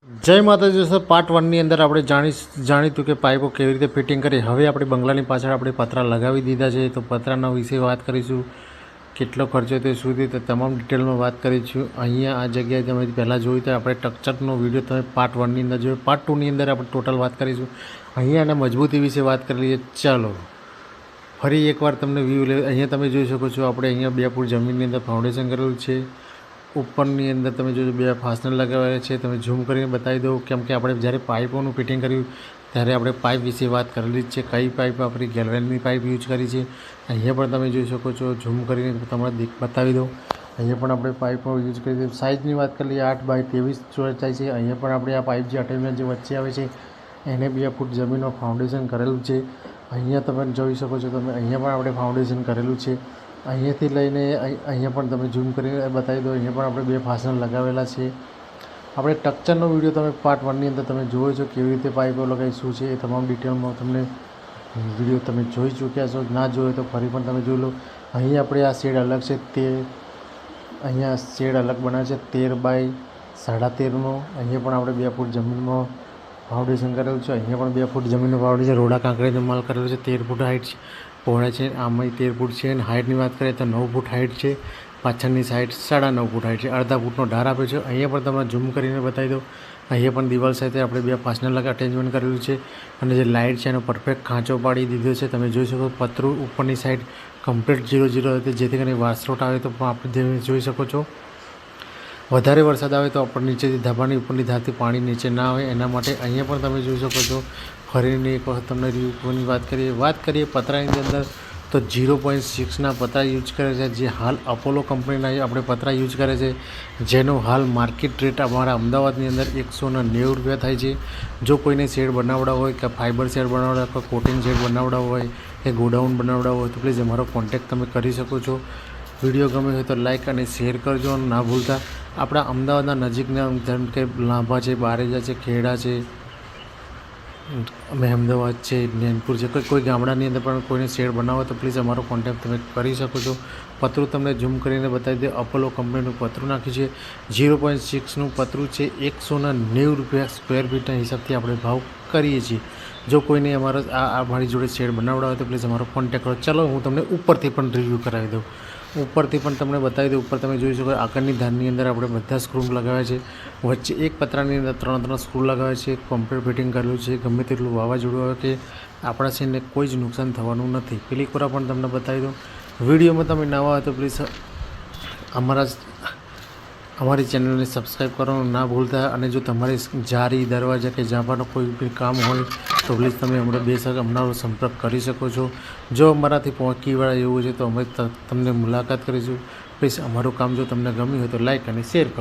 જય માતાજી દોસ્તો, પાર્ટ 1 ની અંદર આપણે જાણીતું કે પાઇપો કેવી રીતે ફિટિંગ કરી. હવે આપણે બંગલાની પાછળ આપણે પતરા લગાવી દીધા છે, તો પતરાના વિશે વાત કરીશું. કેટલો ખર્ચો તે સુધી તો તમામ ડિટેલમાં વાત કરીશું. અહીંયા આ જગ્યાએ તમે પહેલાં જોયું તો આપણે ટક્ચરનો વિડીયો તમે પાર્ટ 1 ની અંદર જોયો. પાર્ટ 2 ની અંદર આપણે ટોટલ વાત કરીશું. અહીંયા એના મજબૂતી વિશે વાત કરી લઈએ. ચાલો ફરી એકવાર તમને વ્યૂ લે. અહીંયા તમે જોઈ શકો છો, આપણે અહીંયા 2 ફૂટ જમીનની અંદર ફાઉન્ડેશન કરેલું છે. ઉપરની અંદર તમે જોજો 2 ફાસ્ટનર લગાવેલા છે. તમે ઝૂમ કરીને બતાવી દઉં, કેમ કે આપણે જ્યારે પાઇપોનું ફિટિંગ કર્યું ત્યારે આપણે પાઇપ વિશે વાત કરેલી જ છે. કઈ પાઇપ આપણી ગેલ્વેનની પાઇપ યુઝ કરી છે. અહીંયા પણ તમે જોઈ શકો છો, ઝૂમ કરીને તમને બતાવી દઉં. અહીંયા પણ આપણે પાઇપો યુઝ કરી દઈએ. સાઇઝની વાત કરી લઈએ, 8 બાય 23 ચોરસાઈ છે. અહીંયા પણ આપણે આ પાઇપ જે અટેચમેન્ટ જે વચ્ચે આવે છે એને 2 ફૂટ જમીનનું ફાઉન્ડેશન કરેલું છે. અહીંયા તમે જોઈ શકો છો, તમે અહીંયા પણ આપણે ફાઉન્ડેશન કરેલું છે. અહીંયાથી લઈને અહીંયા પણ તમે ઝૂમ કરીને બતાવી દો. અહીંયા પણ આપણે 2 ફાસ્ટનર લગાવેલા છે. આપણે ટક્ચરનો વિડીયો તમે પાર્ટ 1 ની અંદર તમે જોયો છો, કેવી રીતે પાઇપો લગાવી શું છે એ તમામ ડિટેલમાં તમને વિડીયો તમે જોઈ ચૂક્યા છો. ના જોયો તો ફરી પણ તમે જોઈ લો. અહીં આપણે આ શેડ અલગ છે, તે અહીંયા શેડ અલગ બનાવે છે 13 બાય 13.5નો. અહીંયા પણ આપણે 2 ફૂટ જમીનમાં ફાઉન્ડેશન કરેલું છે. અહીંયા પણ 2 ફૂટ જમીનનું ફાઉન્ડેશન રોડા કાંકરીનો માલ કરેલો છે. 13 ફૂટ હાઇટ પહોળાઈ છે. આમાં 13 ફૂટ છે. અને હાઇટની વાત કરીએ તો 9 ફૂટ હાઇટ છે. પાછળની સાઈડ 9.5 ફૂટ હાઇટ છે. અડધા ફૂટનો ઢાર આપ્યો છે. અહીંયા પણ તમને ઝૂમ કરીને બતાવી દો. અહીંયા પણ દિવાલ સાથે આપણે 2 ફાસ્ટનર અટેચમેન્ટ કરેલું છે. અને જે લાઇટ છે એનો પરફેક્ટ ખાંચો પાડી દીધો છે. તમે જોઈ શકો, પતરું ઉપરની સાઈડ કમ્પ્લીટ 0-0 હતી, જેથી કરીને વાસરોટ આવે તો આપણે જોઈ શકો છો. વધારે વરસાદ આવે તો આપણે નીચેથી ધાબાની ઉપરની ધારથી પાણી નીચે ના આવે એના માટે અહીંયા પણ તમે જોઈ શકો છો. ફરીને એક વખત તમને રિવ્યુની વાત કરીએ પતરાની અંદર તો 0.6ના પતરા યુઝ કરે છે, જે હાલ અપોલો કંપનીના આપણે પતરા યુઝ કરે છે, જેનો હાલ માર્કેટ રેટ અમારા અમદાવાદની અંદર 190 રૂપિયા થાય છે. જો કોઈને શેડ બનાવડા હોય કે ફાઇબર શેડ બનાવડા કે કોટિંગ શેડ બનાવડા હોય કે ગોડાઉન બનાવડા હોય તો પ્લીઝ અમારો કોન્ટેક્ટ તમે કરી શકો છો. વિડીયો ગમે હોય તો લાઇક અને શેર કરજો. અને ના ભૂલતા આપણા અમદાવાદના નજીકના જેમ કે લાંભા છે, બારેજા છે, ખેડા છે, અમદાવાદ છે, નૈનપુર છે, કોઈ ગામડાની અંદર પણ કોઈને શેડ બનાવો તો પ્લીઝ અમારો કોન્ટેક્ટ તમે કરી શકો છો. પતરું તમને ઝૂમ કરીને બતાવી દે. અપોલો કંપનીનું પતરું નાખ્યું છે. 0.6નું પતરું છે. 190 રૂપિયા સ્ક્વેર ફીટના હિસાબથી આપણે ભાવ કરીએ છીએ. જો કોઈને અમારા મારી જોડે શેડ બનાવડા હોય તો પ્લીઝ અમારો કોન્ટેક્ટ કરો. ચલો હું તમને ઉપરથી પણ રિવ્યૂ કરાવી દઉં. ઉપરથી પણ તમને બતાવી દઉં. ઉપર તમે જોઈ શકો, આગળની ધારની અંદર આપણે બધા સ્ક્રૂ લગાવ્યા છે. વચ્ચે એક પતરાની અંદર 3 સ્ક્રૂ લગાવ્યા છે. કમ્પ્લીટ ફિટિંગ કરેલું છે. ગમે તેટલું વાવાઝોડું આવે કે આપણા શેડને કોઈ જ નુકસાન થવાનું નથી. પેલી કોરા પણ તમને બતાવી દઉં. વિડીયોમાં તમે નવા હોય તો પ્લીઝ અમારી ચેનલને સબસ્ક્રાઈબ કરવાનું ના ભૂલતા. અને જો તમારી જારી, દરવાજા કે ઝાંપાનો કોઈ બી કામ હોય તો પ્લીઝ તમે અમારો સંપર્ક કરી શકો છો. જો અમારાથી પહોંચીવાળા એવું છે તો અમે તમને મુલાકાત કરીશું. પ્લીઝ અમારું કામ જો તમને ગમ્યું હોય તો લાઇક અને શેર કરો.